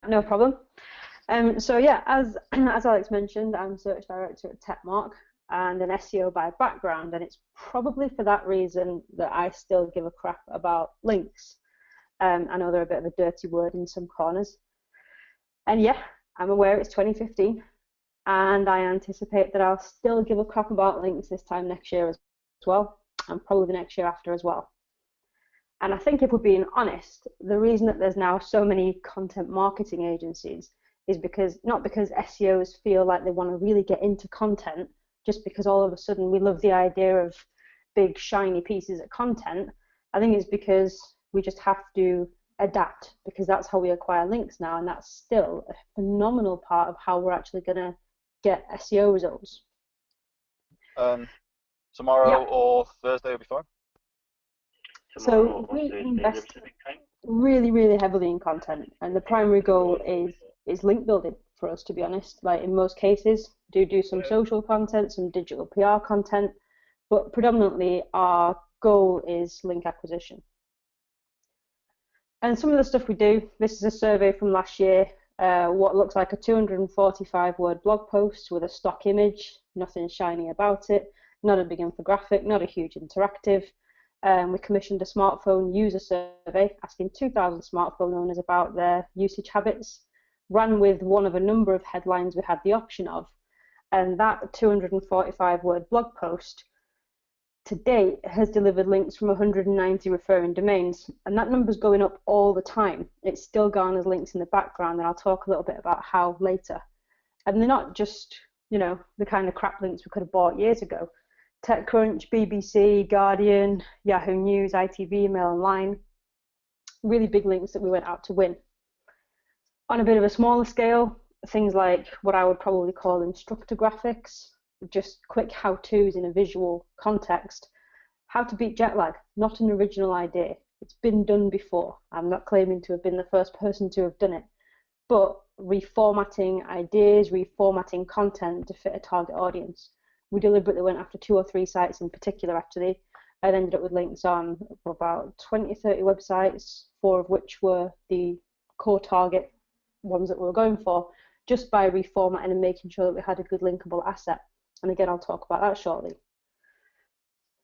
No problem. So yeah, as Alex mentioned, I'm search director at Tecmark and an SEO by background, and it's probably for that reason that I still give a crap about links. I know they're a bit of a dirty word in some corners. And yeah, I'm aware it's 2015, and I anticipate that I'll still give a crap about links this time next year as well, and probably the next year after as well. And I think if we're being honest, the reason that there's now so many content marketing agencies is not because SEOs feel like they want to really get into content, just because all of a sudden we love the idea of big shiny pieces of content. I think it's because we just have to adapt, because that's how we acquire links now, and that's still a phenomenal part of how we're actually going to get SEO results. Tomorrow or Thursday will be fine. So we invest really, really heavily in content, and the primary goal is link building for us, to be honest. Like in most cases, do some social content, some digital PR content, but predominantly our goal is link acquisition. And some of the stuff we do, this is a survey from last year, what looks like a 245-word blog post with a stock image, nothing shiny about it, not a big infographic, not a huge interactive. We commissioned a smartphone user survey asking 2,000 smartphone owners about their usage habits, ran with one of a number of headlines we had the option of, and that 245-word blog post to date has delivered links from 190 referring domains, and that number's going up all the time. It still garners links in the background, and I'll talk a little bit about how later. And they're not just, the kind of crap links we could have bought years ago. TechCrunch, BBC, Guardian, Yahoo News, ITV, Mail Online, really big links that we went out to win. On a bit of a smaller scale, things like what I would probably call instructor graphics, just quick how-tos in a visual context. How to beat jet lag, not an original idea. It's been done before. I'm not claiming to have been the first person to have done it, but reformatting ideas, reformatting content to fit a target audience. We deliberately went after 2 or 3 sites in particular, actually, and ended up with links on about 20 or 30 websites, 4 of which were the core target ones that we were going for, just by reformatting and making sure that we had a good linkable asset. And again, I'll talk about that shortly.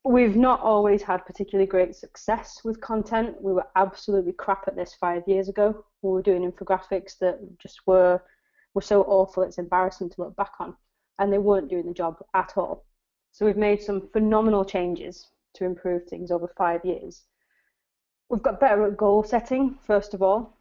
We've not always had particularly great success with content. We were absolutely crap at this 5 years ago. We were doing infographics that just were so awful it's embarrassing to look back on, and they weren't doing the job at all. So we've made some phenomenal changes to improve things over 5 years. We've got better at goal setting, first of all.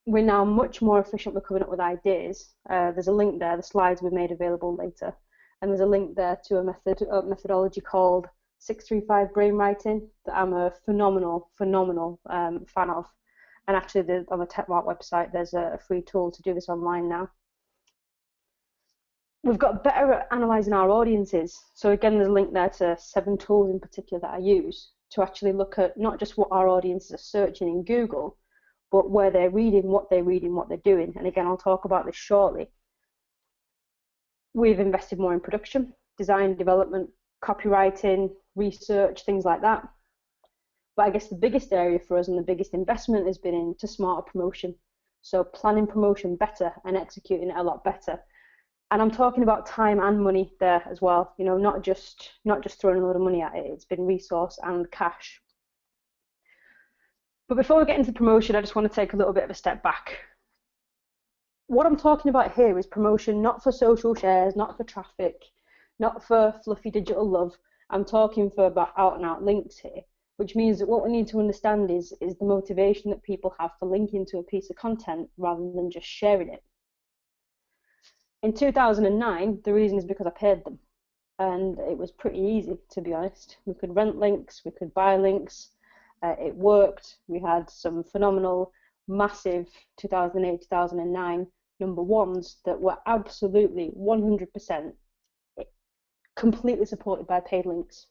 We're now much more efficient with coming up with ideas. There's a link there, the slides we made available later, and there's a link there to a methodology called 635 brainwriting that I'm a phenomenal fan of. And actually on the Tecmark website there's a free tool to do this online now. We've got better at analysing our audiences. So again, there's a link there to 7 tools in particular that I use to actually look at not just what our audiences are searching in Google, but where they're reading, what they're doing. And again, I'll talk about this shortly. We've invested more in production, design, development, copywriting, research, things like that. But I guess the biggest area for us and the biggest investment has been into smarter promotion. So planning promotion better and executing it a lot better. And I'm talking about time and money there as well. Not just throwing a lot of money at it. It's been resource and cash. But before we get into promotion, I just want to take a little bit of a step back. What I'm talking about here is promotion not for social shares, not for traffic, not for fluffy digital love. I'm talking for about out-and-out links here, which means that what we need to understand is the motivation that people have for linking to a piece of content rather than just sharing it. In 2009, the reason is because I paid them, and it was pretty easy, to be honest. We could rent links, we could buy links. It worked. We had some phenomenal, massive 2008, 2009 number ones that were absolutely 100% completely supported by paid links.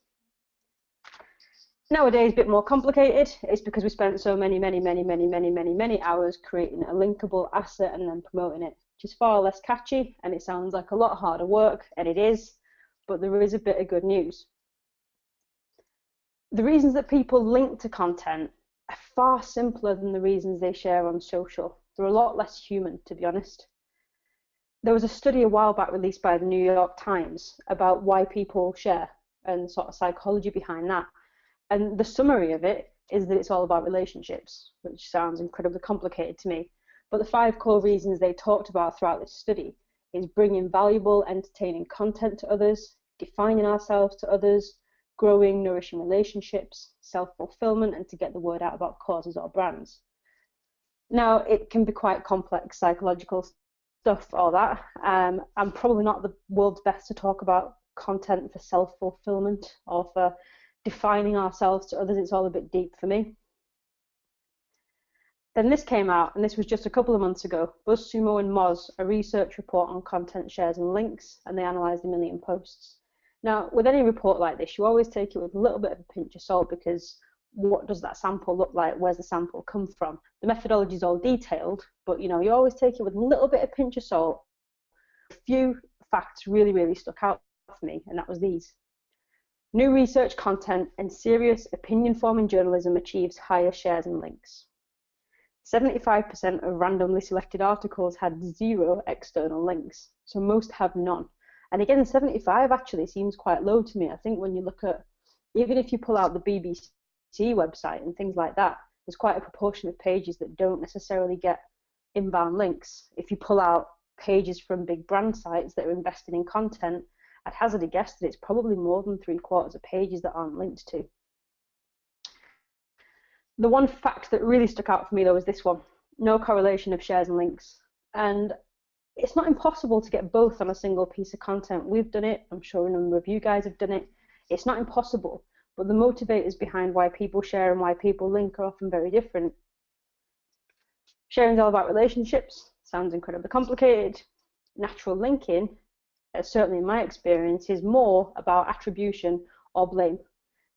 Nowadays, a bit more complicated. It's because we spent so many hours creating a linkable asset and then promoting it, which is far less catchy, and it sounds like a lot harder work, and it is, but there is a bit of good news. The reasons that people link to content are far simpler than the reasons they share on social. They're a lot less human, to be honest. There was a study a while back released by the New York Times about why people share and sort of psychology behind that. And the summary of it is that it's all about relationships, which sounds incredibly complicated to me. But the 5 core reasons they talked about throughout this study is bringing valuable, entertaining content to others, defining ourselves to others, growing, nourishing relationships, self-fulfillment, and to get the word out about causes or brands. Now, it can be quite complex psychological stuff, all that. I'm probably not the world's best to talk about content for self-fulfillment or for defining ourselves to others. It's all a bit deep for me. Then this came out, and this was just a couple of months ago. BuzzSumo and Moz, a research report on content shares and links, and they analysed 1 million posts. Now, with any report like this, you always take it with a little bit of a pinch of salt, because what does that sample look like? Where's the sample come from? The methodology is all detailed, but you always take it with a little bit of pinch of salt. A few facts really, really stuck out for me, and that was these. New research content and serious opinion-forming journalism achieves higher shares and links. 75% of randomly selected articles had 0 external links, so most have none. And again, 75 actually seems quite low to me. I think when you look at, even if you pull out the BBC website and things like that, there's quite a proportion of pages that don't necessarily get inbound links. If you pull out pages from big brand sites that are invested in content, I'd hazard a guess that it's probably more than 3/4 of pages that aren't linked to. The one fact that really stuck out for me though was this one: no correlation of shares and links. And it's not impossible to get both on a single piece of content. We've done it, I'm sure a number of you guys have done it. It's not impossible, but the motivators behind why people share and why people link are often very different. Sharing is all about relationships, sounds incredibly complicated. Natural linking, certainly in my experience, is more about attribution or blame.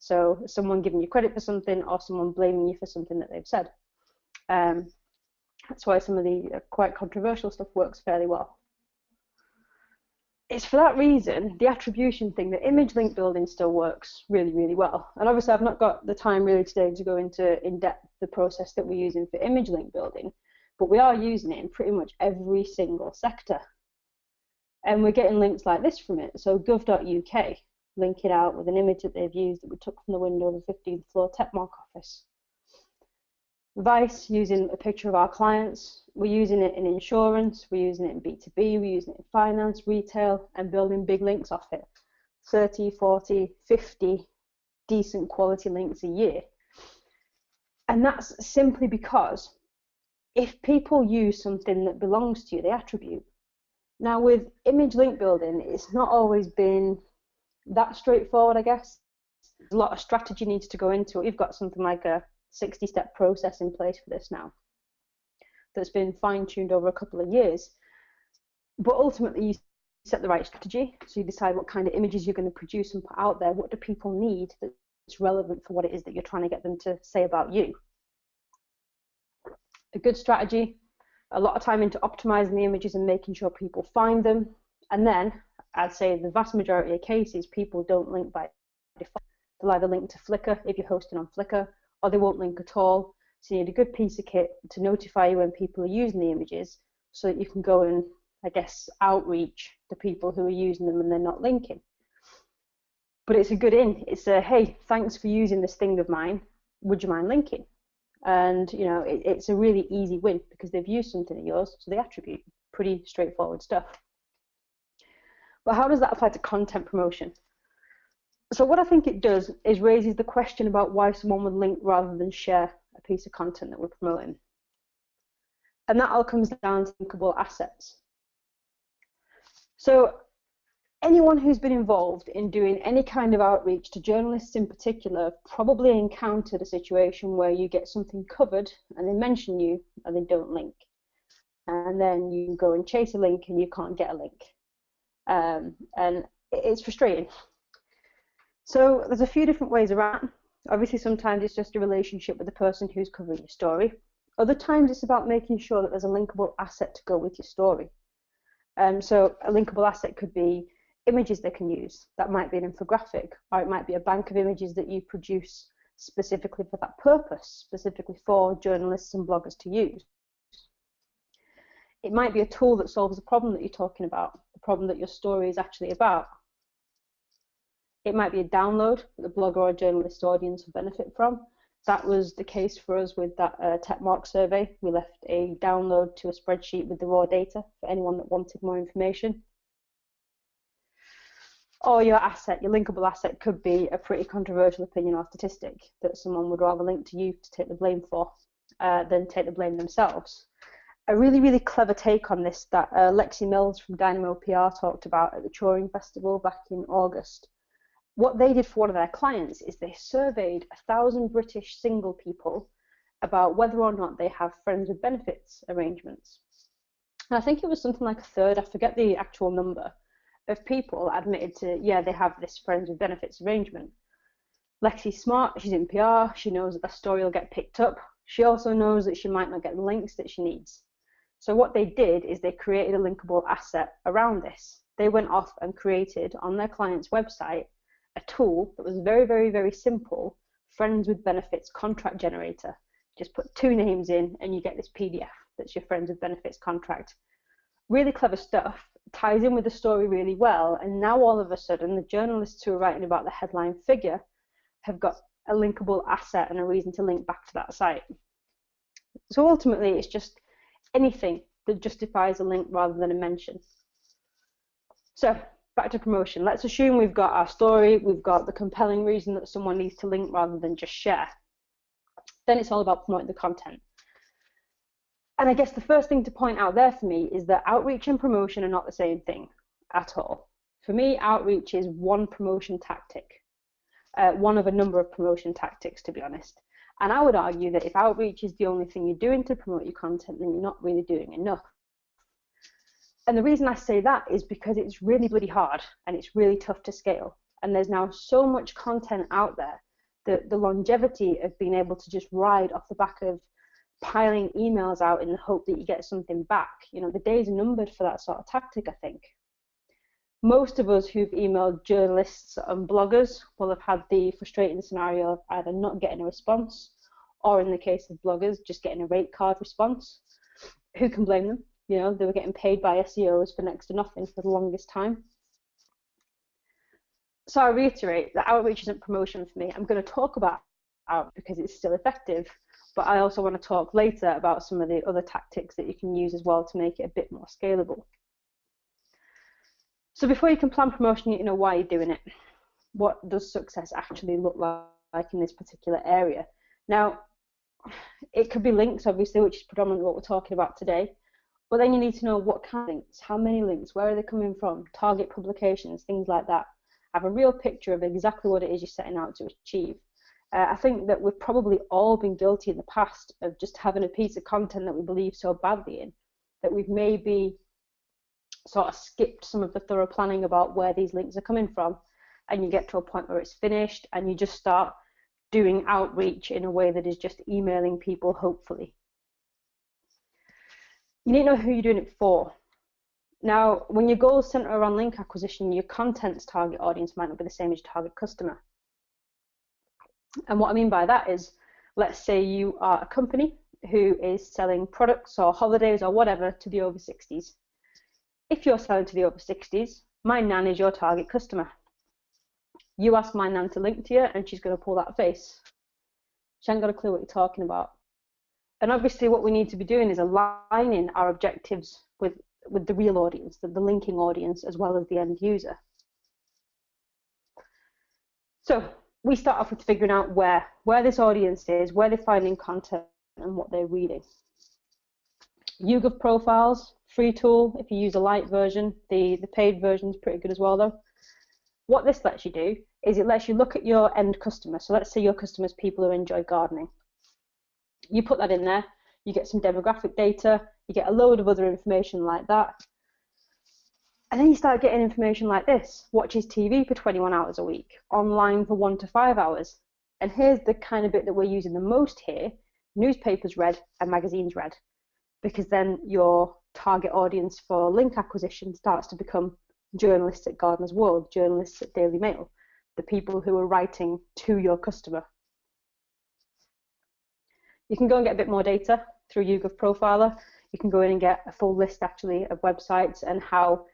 So someone giving you credit for something or someone blaming you for something that they've said. That's why some of the quite controversial stuff works fairly well. It's for that reason, the attribution thing, the image link building still works really, really well. And obviously I've not got the time really today to go into in depth the process that we're using for image link building, but we are using it in pretty much every single sector. And we're getting links like this from it. So gov.uk, link it out with an image that they've used that we took from the window of the 15th floor Tecmark office. Vice, using a picture of our clients. We're using it in insurance, we're using it in B2B, we're using it in finance, retail, and building big links off it. 30, 40, 50 decent quality links a year. And that's simply because if people use something that belongs to you, they attribute. Now with image link building, it's not always been that straightforward, I guess. A lot of strategy needs to go into it. We've got something like a 60-step process in place for this now that's been fine-tuned over a couple of years. But ultimately, you set the right strategy. So you decide what kind of images you're going to produce and put out there. What do people need that's relevant for what it is that you're trying to get them to say about you? A good strategy, a lot of time into optimizing the images and making sure people find them. And then, I'd say the vast majority of cases, people don't link by default. They'll either link to Flickr if you're hosting on Flickr, or they won't link at all. So you need a good piece of kit to notify you when people are using the images so that you can go and, I guess, outreach the people who are using them and they're not linking. But it's a good in. It's a, hey, thanks for using this thing of mine. Would you mind linking? And, it's a really easy win because they've used something of yours, so they attribute. Pretty straightforward stuff. But how does that apply to content promotion? So what I think it does is raises the question about why someone would link rather than share a piece of content that we're promoting. And that all comes down to linkable assets. So anyone who's been involved in doing any kind of outreach to journalists in particular probably encountered a situation where you get something covered and they mention you and they don't link. And then you go and chase a link and you can't get a link. And it's frustrating. So there's a few different ways around. Obviously, sometimes it's just a relationship with the person who's covering your story. Other times it's about making sure that there's a linkable asset to go with your story. So a linkable asset could be images they can use. That might be an infographic, or it might be a bank of images that you produce specifically for that purpose, specifically for journalists and bloggers to use. It might be a tool that solves the problem that you're talking about, the problem that your story is actually about. It might be a download that the blogger or journalist audience will benefit from. That was the case for us with that Tecmark survey. We left a download to a spreadsheet with the raw data for anyone that wanted more information. Or your asset, your linkable asset, could be a pretty controversial opinion or statistic that someone would rather link to you to take the blame for than take the blame themselves. A really, really clever take on this that Lexi Mills from Dynamo PR talked about at the Turing Festival back in August. What they did for one of their clients is they surveyed 1,000 British single people about whether or not they have friends with benefits arrangements. And I think it was something like a third, I forget the actual number, of people admitted to, yeah, they have this friends with benefits arrangement. Lexi's smart, she's in PR, she knows that the story will get picked up. She also knows that she might not get the links that she needs. So what they did is they created a linkable asset around this. They went off and created on their client's website a tool that was very, very, very simple, friends with benefits contract generator. Just put 2 names in and you get this PDF that's your friends with benefits contract. Really clever stuff, ties in with the story really well, and now all of a sudden the journalists who are writing about the headline figure have got a linkable asset and a reason to link back to that site. So ultimately it's just anything that justifies a link rather than a mention. So back to promotion. Let's assume we've got our story, we've got the compelling reason that someone needs to link rather than just share. Then it's all about promoting the content. And I guess the first thing to point out there for me is that outreach and promotion are not the same thing at all. For me, outreach is one promotion tactic, one of a number of promotion tactics, to be honest. And I would argue that if outreach is the only thing you're doing to promote your content, then you're not really doing enough. And the reason I say that is because it's really bloody hard and it's really tough to scale. And there's now so much content out there that the longevity of being able to just ride off the back of piling emails out in the hope that you get something back, you know, the days are numbered for that sort of tactic, I think. Most of us who've emailed journalists and bloggers will have had the frustrating scenario of either not getting a response, or in the case of bloggers, just getting a rate card response. Who can blame them? You know, they were getting paid by SEOs for next to nothing for the longest time. So I reiterate that outreach isn't promotion for me. I'm going to talk about outreach because it's still effective, but I also want to talk later about some of the other tactics that you can use as well to make it a bit more scalable. So before you can plan promotion, you need to know why you're doing it. What does success actually look like in this particular area? Now, it could be links, obviously, which is predominantly what we're talking about today. But then you need to know what kind of links, how many links, where are they coming from, target publications, things like that. Have a real picture of exactly what it is you're setting out to achieve. I think that we've probably all been guilty in the past of just having a piece of content that we believe so badly in that we've maybe sort of skipped some of the thorough planning about where these links are coming from, and you get to a point where it's finished and you just start doing outreach in a way that is just emailing people, hopefully. You need to know who you're doing it for. Now, when your goals center around link acquisition, your content's target audience might not be the same as your target customer. And what I mean by that is, let's say you are a company who is selling products or holidays or whatever to the over 60s. If you're selling to the over 60s, my nan is your target customer. You ask my nan to link to you and she's going to pull that face. She ain't got a clue what you're talking about. And obviously what we need to be doing is aligning our objectives with the real audience, the linking audience, as well as the end user. So we start off with figuring out where this audience is, where they're finding content and what they're reading. YouGov profiles, free tool if you use a light version. The paid version is pretty good as well though. What this lets you do is it lets you look at your end customer. So let's say your customers people who enjoy gardening. You put that in there, you get some demographic data, you get a load of other information like that. And then you start getting information like this: watches TV for 21 hours a week, online for 1 to 5 hours. And here's the kind of bit that we're using the most here: newspapers read and magazines read, because then your target audience for link acquisition starts to become journalists at Gardener's World, journalists at Daily Mail, the people who are writing to your customer. You can go and get a bit more data through YouGov Profiler. You can go in and get a full list actually of websites and how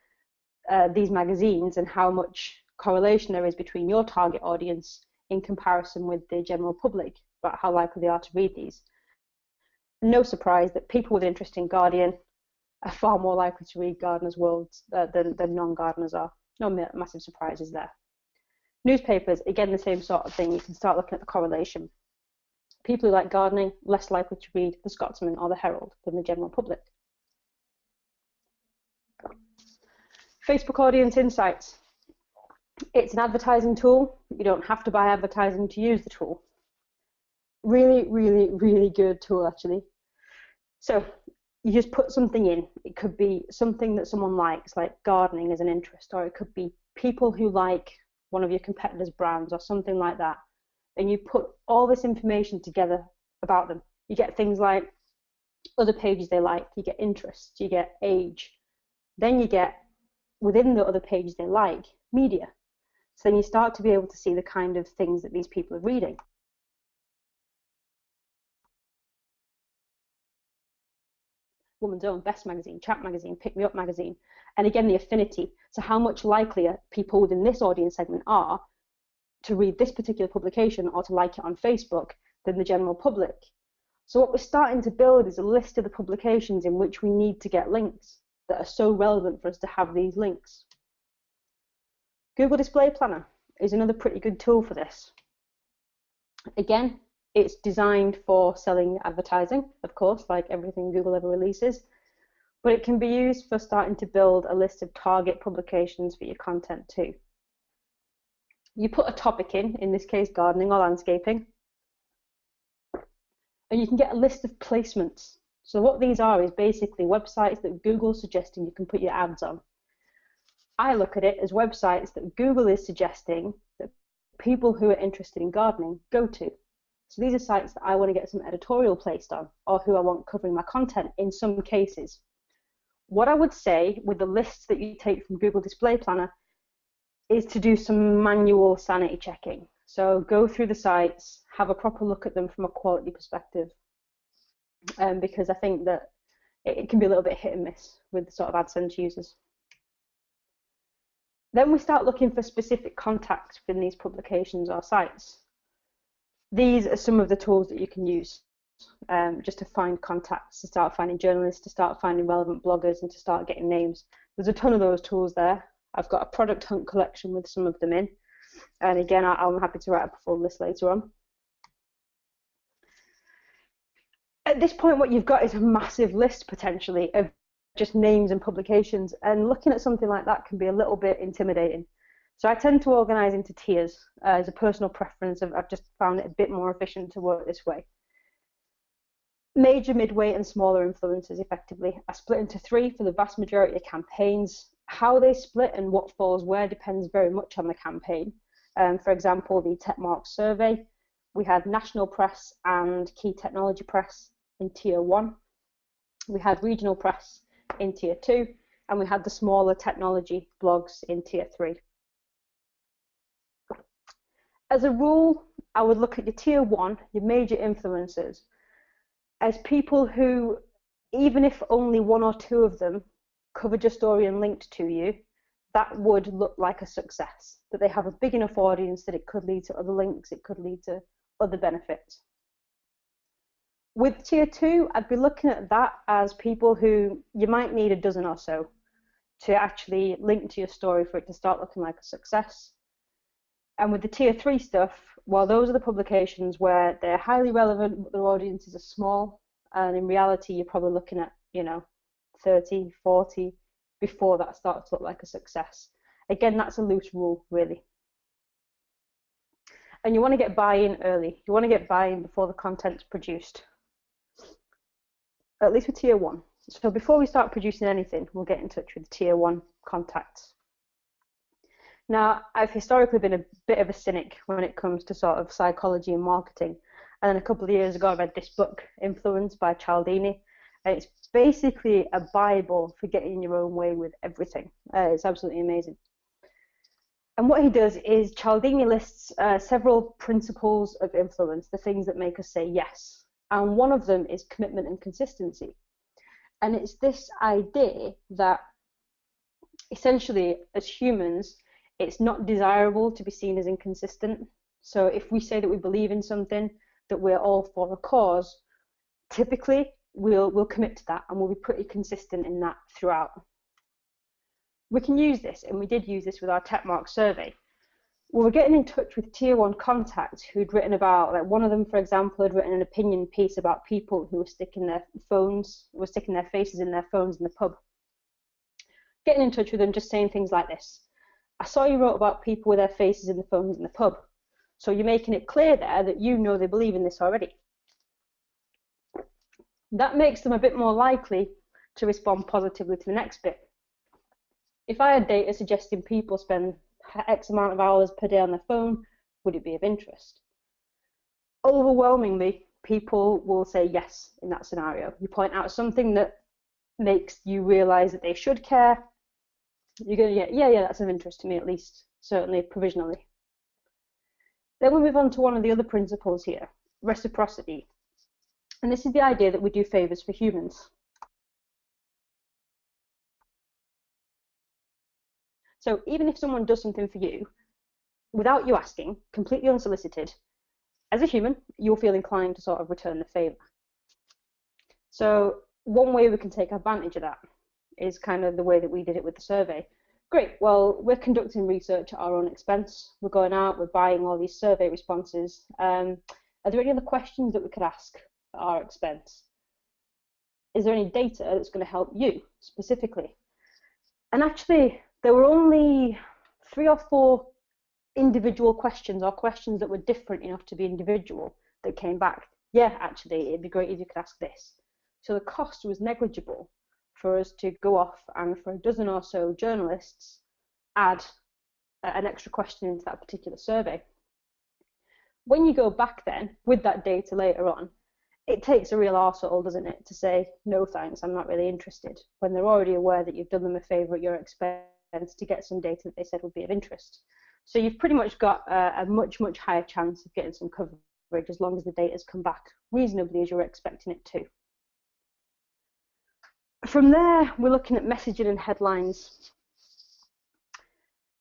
these magazines and how much correlation there is between your target audience in comparison with the general public, about how likely they are to read these. No surprise that people with interest in Guardian are far more likely to read Gardener's World than non-gardeners are. No massive surprises there. Newspapers, again, the same sort of thing. You can start looking at the correlation. People who like gardening, less likely to read The Scotsman or The Herald than the general public. Facebook Audience Insights. It's an advertising tool. You don't have to buy advertising to use the tool. Really, really, really good tool, actually. So you just put something in. It could be something that someone likes, like gardening as an interest, or it could be people who like one of your competitors' brands or something like that. And you put all this information together about them. You get things like other pages they like, you get interests, you get age. Then you get, within the other pages they like, media. So then you start to be able to see the kind of things that these people are reading. Woman's Own, Best Magazine, Chat Magazine, Pick Me Up Magazine. And again, the affinity. So how much likelier people within this audience segment are to read this particular publication or to like it on Facebook than the general public. So what we're starting to build is a list of the publications in which we need to get links that are so relevant for us to have these links. Google Display Planner is another pretty good tool for this. Again, it's designed for selling advertising, of course, like everything Google ever releases, but it can be used for starting to build a list of target publications for your content too. You put a topic in this case gardening or landscaping, and you can get a list of placements. So what these are is basically websites that Google's suggesting you can put your ads on. I look at it as websites that Google is suggesting that people who are interested in gardening go to. So these are sites that I want to get some editorial placed on, or who I want covering my content in some cases. What I would say with the lists that you take from Google Display Planner is to do some manual sanity checking. So go through the sites, have a proper look at them from a quality perspective, because I think that it can be a little bit hit and miss with the sort of AdSense users. Then we start looking for specific contacts within these publications or sites. These are some of the tools that you can use just to find contacts, to start finding journalists, to start finding relevant bloggers, and to start getting names. There's a ton of those tools there. I've got a product hunt collection with some of them in. And again, I'm happy to write up a full list later on. At this point, what you've got is a massive list potentially of just names and publications. And looking at something like that can be a little bit intimidating. So I tend to organize into tiers as a personal preference. I've just found it a bit more efficient to work this way. Major, midweight, and smaller influencers, effectively. I split into 3 for the vast majority of campaigns. How they split and what falls where depends very much on the campaign. For example, the Tecmark survey, we had national press and key technology press in tier 1. We had regional press in tier 2, and we had the smaller technology blogs in tier 3. As a rule, I would look at your tier 1, your major influencers, as people who, even if only 1 or 2 of them covered your story and linked to you, that would look like a success, that they have a big enough audience that it could lead to other links, it could lead to other benefits. With tier 2, I'd be looking at that as people who you might need a dozen or so to actually link to your story for it to start looking like a success. And with the tier 3 stuff, well, those are the publications where they're highly relevant, but their audiences are small, and in reality, you're probably looking at, 30, 40 before that starts to look like a success. Again, that's a loose rule, really. And you want to get buy-in early. You want to get buy-in before the content's produced, at least with tier 1. So before we start producing anything, we'll get in touch with tier 1 contacts. Now, I've historically been a bit of a cynic when it comes to sort of psychology and marketing. And then a couple of years ago, I read this book, Influence by Cialdini. And it's basically a Bible for getting your own way with everything. It's absolutely amazing. And what he does is Cialdini lists several principles of influence, the things that make us say yes. And one of them is commitment and consistency. And it's this idea that essentially, as humans, it's not desirable to be seen as inconsistent. So if we say that we believe in something, that we're all for a cause, typically we'll commit to that and we'll be pretty consistent in that throughout. We can use this, and we did use this with our Tecmark survey. We were getting in touch with tier 1 contacts who'd written about, like one of them, for example, had written an opinion piece about people who were sticking their faces in their phones in the pub. Getting in touch with them, just saying things like this: I saw you wrote about people with their faces in the phones in the pub. So you're making it clear there that you know they believe in this already. That makes them a bit more likely to respond positively to the next bit. If I had data suggesting people spend X amount of hours per day on their phone, would it be of interest? Overwhelmingly, people will say yes in that scenario. You point out something that makes you realise that they should care, you're going to get, yeah, that's of interest to me, at least, certainly provisionally. Then we move on to one of the other principles here, reciprocity. And this is the idea that we do favours for humans. So even if someone does something for you, without you asking, completely unsolicited, as a human, you'll feel inclined to sort of return the favour. So one way we can take advantage of that is kind of the way that we did it with the survey. Great, well, we're conducting research at our own expense. We're going out, we're buying all these survey responses. Are there any other questions that we could ask at our expense? Is there any data that's going to help you specifically? And actually, there were only 3 or 4 individual questions, or questions that were different enough to be individual, that came back. Yeah, actually, it'd be great if you could ask this. So the cost was negligible for us to go off and for a dozen or so journalists add an extra question into that particular survey. When you go back then with that data later on, it takes a real arsehole, doesn't it, to say, no thanks, I'm not really interested, when they're already aware that you've done them a favour at your expense to get some data that they said would be of interest. So you've pretty much got a much, much higher chance of getting some coverage as long as the data's come back reasonably as you're expecting it to. From there, we're looking at messaging and headlines.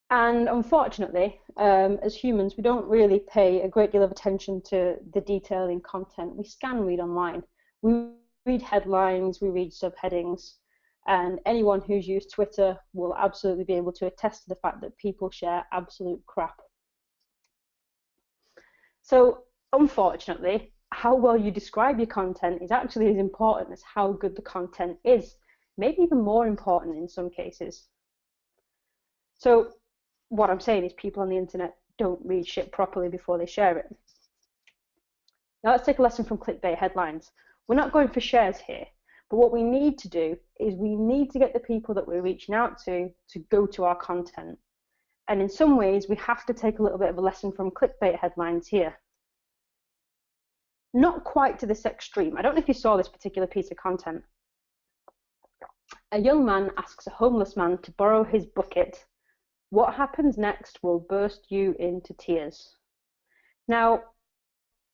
And unfortunately, as humans, we don't really pay a great deal of attention to the detail in content. We scan read online. We read headlines, we read subheadings, and anyone who's used Twitter will absolutely be able to attest to the fact that people share absolute crap. So, unfortunately, how well you describe your content is actually as important as how good the content is, maybe even more important in some cases. So what I'm saying is people on the internet don't read shit properly before they share it. Now let's take a lesson from clickbait headlines. We're not going for shares here, but what we need to do is we need to get the people that we're reaching out to go to our content. And in some ways, we have to take a little bit of a lesson from clickbait headlines here. Not quite to this extreme. I don't know if you saw this particular piece of content. A young man asks a homeless man to borrow his bucket. What happens next will burst you into tears. Now,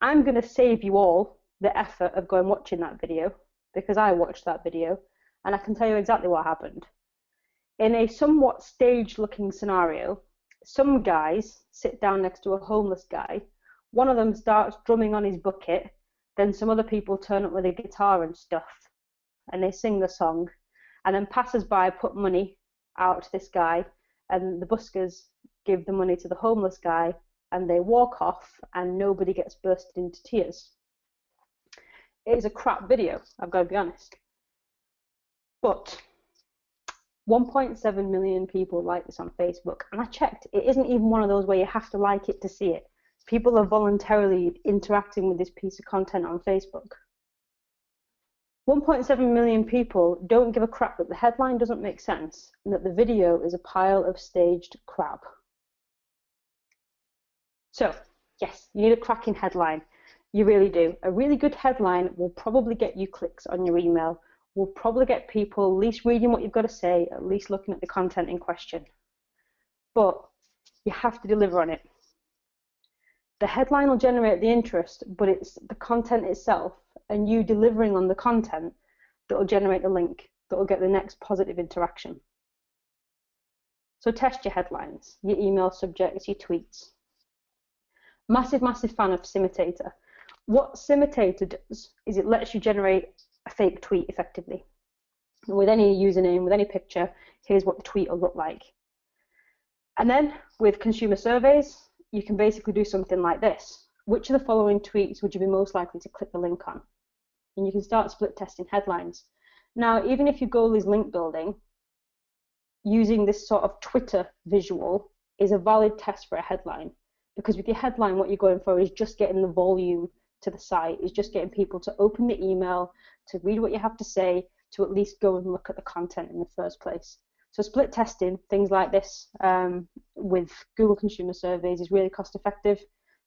I'm going to save you all the effort of going watching that video, because I watched that video, and I can tell you exactly what happened. In a somewhat staged-looking scenario, some guys sit down next to a homeless guy. One of them starts drumming on his bucket, then some other people turn up with a guitar and stuff, and they sing the song, and then passers-by put money out to this guy, and the buskers give the money to the homeless guy, and they walk off, and nobody gets bursted into tears. It is a crap video, I've got to be honest. But 1.7 million people like this on Facebook, and I checked, it isn't even one of those where you have to like it to see it. People are voluntarily interacting with this piece of content on Facebook. 1.7 million people don't give a crap that the headline doesn't make sense and that the video is a pile of staged crap. So, yes, you need a cracking headline. You really do. A really good headline will probably get you clicks on your email, will probably get people at least reading what you've got to say, at least looking at the content in question. But you have to deliver on it. The headline will generate the interest, but it's the content itself and you delivering on the content that will generate the link that will get the next positive interaction. So test your headlines, your email subjects, your tweets. Massive fan of Simitator. What Simitator does is it lets you generate a fake tweet effectively. With any username, with any picture, here's what the tweet will look like. And then with consumer surveys, you can basically do something like this. Which of the following tweets would you be most likely to click the link on? And you can start split testing headlines. Now, even if your goal is link building, using this sort of Twitter visual is a valid test for a headline, because with your headline, what you're going for is just getting the volume to the site, is just getting people to open the email, to read what you have to say, to at least go and look at the content in the first place. So split testing, things like this with Google consumer surveys is really cost effective.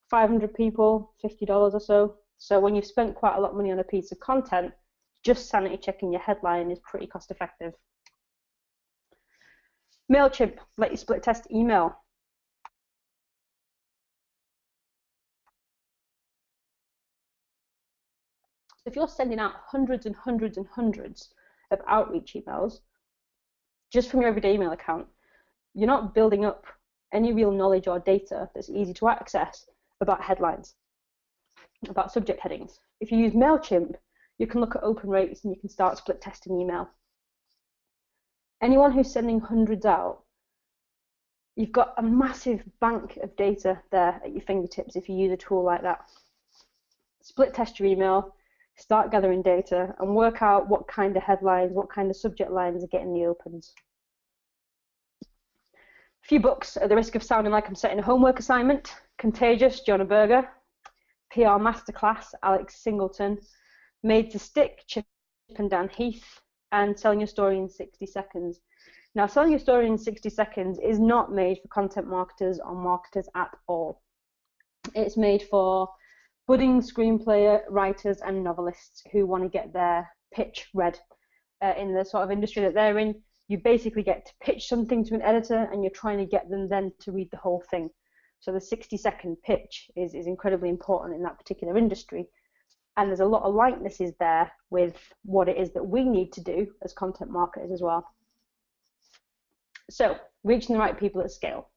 500 people, $50 or so. So when you've spent quite a lot of money on a piece of content, just sanity checking your headline is pretty cost effective. MailChimp, let you split test email. If you're sending out hundreds and hundreds and hundreds of outreach emails, just from your everyday email account, you're not building up any real knowledge or data that's easy to access about headlines, about subject headings. If you use MailChimp, you can look at open rates and you can start split testing email. Anyone who's sending hundreds out, you've got a massive bank of data there at your fingertips if you use a tool like that. Split test your email, start gathering data, and work out what kind of headlines, what kind of subject lines are getting the opens. A few books at the risk of sounding like I'm setting a homework assignment. Contagious, Jonah Berger. PR Masterclass, Alex Singleton. Made to Stick, Chip and Dan Heath. And Selling Your Story in 60 Seconds. Now, Selling Your Story in 60 Seconds is not made for content marketers or marketers at all. It's made for budding screenplay writers and novelists who want to get their pitch read in the sort of industry that they're in. You basically get to pitch something to an editor and you're trying to get them then to read the whole thing. So the 60-second pitch is incredibly important in that particular industry. And there's a lot of likenesses there with what it is that we need to do as content marketers as well. So, reaching the right people at scale.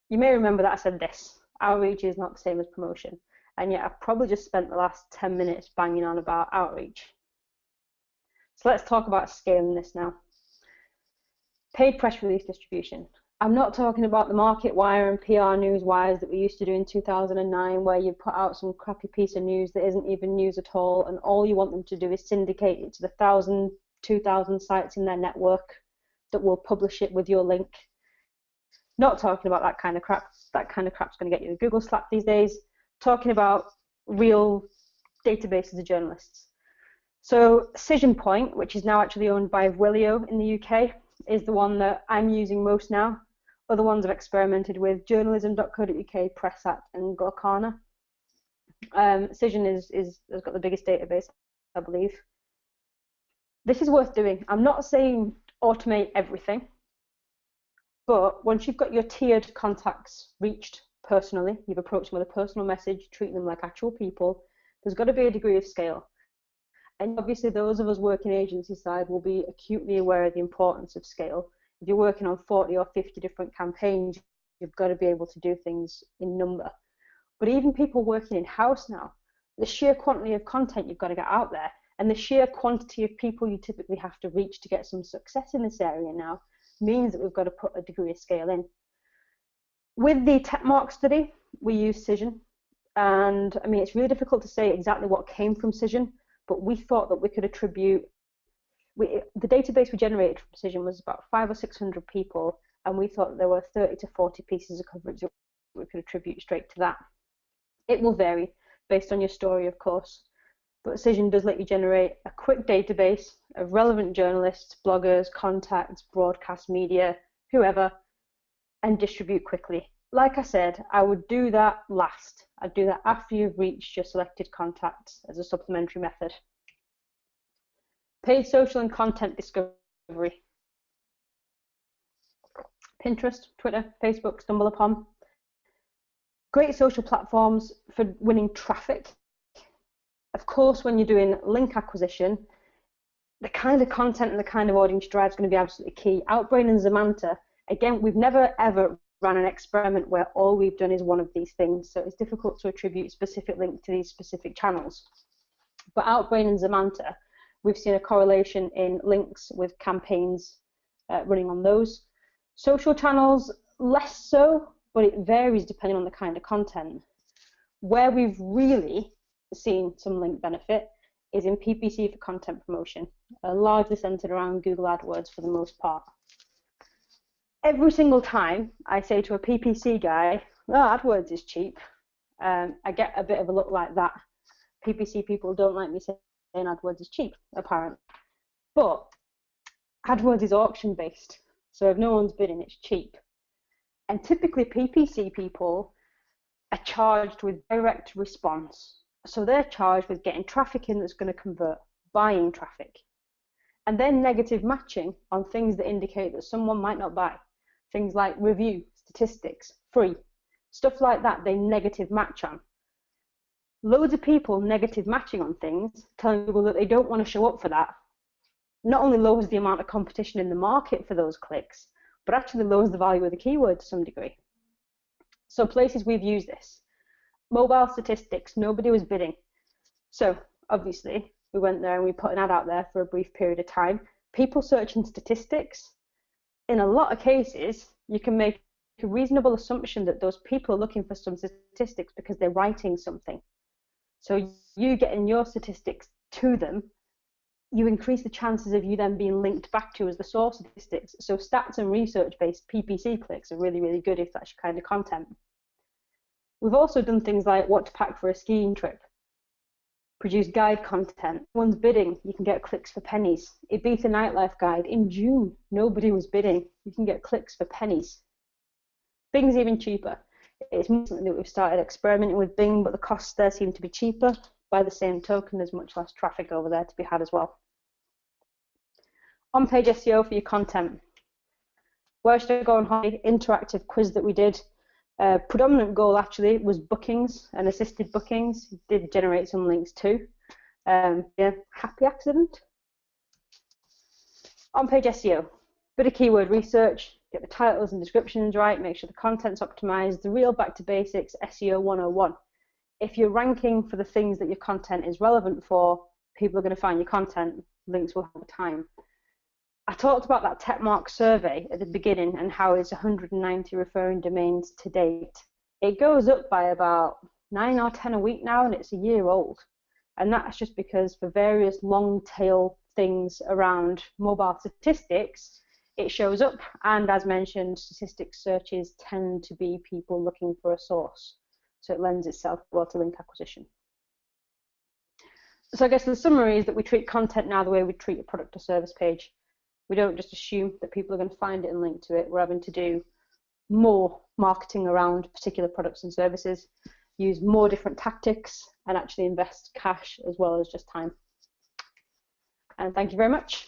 You may remember that I said this. Outreach is not the same as promotion. And yet I've probably just spent the last 10 minutes banging on about outreach. So let's talk about scaling this now. Paid press release distribution. I'm not talking about the market wire and PR news wires that we used to do in 2009, where you put out some crappy piece of news that isn't even news at all, and all you want them to do is syndicate it to the 1,000, 2,000 sites in their network that will publish it with your link. Not talking about that kind of crap. That kind of crap's going to get you a Google slap these days. Talking about real databases of journalists. So Cision Point, which is now actually owned by Twilio in the UK, is the one that I'm using most now. Other ones I've experimented with: journalism.co.uk, Pressat, and Gorkana. Cision has got the biggest database, I believe. This is worth doing. I'm not saying automate everything, but once you've got your tiered contacts reached personally, you've approached them with a personal message, treating them like actual people, there's got to be a degree of scale. And obviously those of us working agency side will be acutely aware of the importance of scale. If you're working on 40 or 50 different campaigns, you've got to be able to do things in number. But even people working in-house now, the sheer quantity of content you've got to get out there, and the sheer quantity of people you typically have to reach to get some success in this area now, means that we've got to put a degree of scale in. With the Tecmark study, we used Cision, and I mean, it's really difficult to say exactly what came from Cision, but we thought that we could attribute, the database we generated from Cision was about 500 or 600 people, and we thought that there were 30 to 40 pieces of coverage that we could attribute straight to that. It will vary based on your story, of course, but Cision does let you generate a quick database of relevant journalists, bloggers, contacts, broadcast media, whoever, and distribute quickly. Like I said, I would do that last. I'd do that after you've reached your selected contacts as a supplementary method. Paid social and content discovery. Pinterest, Twitter, Facebook, StumbleUpon. Great social platforms for winning traffic. Of course, when you're doing link acquisition, the kind of content and the kind of audience drive is going to be absolutely key. Outbrain and Zamanta, again, we've never ever run an experiment where all we've done is one of these things, so it's difficult to attribute specific link to these specific channels. But Outbrain and Zamanta, we've seen a correlation in links with campaigns running on those. Social channels, less so, but it varies depending on the kind of content. Where we've really seen some link benefit is in PPC for content promotion, largely centered around Google AdWords for the most part. Every single time I say to a PPC guy, oh, AdWords is cheap, I get a bit of a look like that. PPC people don't like me saying AdWords is cheap, apparently. But AdWords is auction based, so if no one's bidding, it's cheap. And typically PPC people are charged with direct response. So they're charged with getting traffic in that's going to convert, buying traffic. And then negative matching on things that indicate that someone might not buy. Things like review, statistics, free, stuff like that, they negative match on. Loads of people negative matching on things, telling people that they don't want to show up for that, not only lowers the amount of competition in the market for those clicks, but actually lowers the value of the keyword to some degree. So places we've used this. Mobile statistics, nobody was bidding. So obviously we went there and we put an ad out there for a brief period of time. People searching statistics, in a lot of cases, you can make a reasonable assumption that those people are looking for some statistics because they're writing something. So you getting your statistics to them, you increase the chances of you then being linked back to as the source statistics. So stats and research-based PPC clicks are really, really good if that's your kind of content. We've also done things like what to pack for a skiing trip, produce guide content. One's bidding, you can get clicks for pennies. Ibiza nightlife guide, in June, nobody was bidding. You can get clicks for pennies. Bing's even cheaper. It's something that we've started experimenting with Bing, but the costs there seem to be cheaper. By the same token, there's much less traffic over there to be had as well. On-page SEO for your content. Where should I go on holiday? Interactive quiz that we did. Predominant goal actually was bookings and assisted bookings. Did generate some links too. Yeah, happy accident. On-page SEO. Bit of keyword research. Get the titles and descriptions right. Make sure the content's optimized. The real back to basics SEO 101. If you're ranking for the things that your content is relevant for, people are going to find your content. Links will have time. I talked about that Tecmark survey at the beginning and how it's 190 referring domains to date. It goes up by about 9 or 10 a week now, and it's a year old. And that's just because for various long tail things around mobile statistics, it shows up. And as mentioned, statistics searches tend to be people looking for a source. So it lends itself well to link acquisition. So I guess the summary is that we treat content now the way we treat a product or service page. We don't just assume that people are going to find it and link to it. We're having to do more marketing around particular products and services, use more different tactics, and actually invest cash as well as just time. And thank you very much.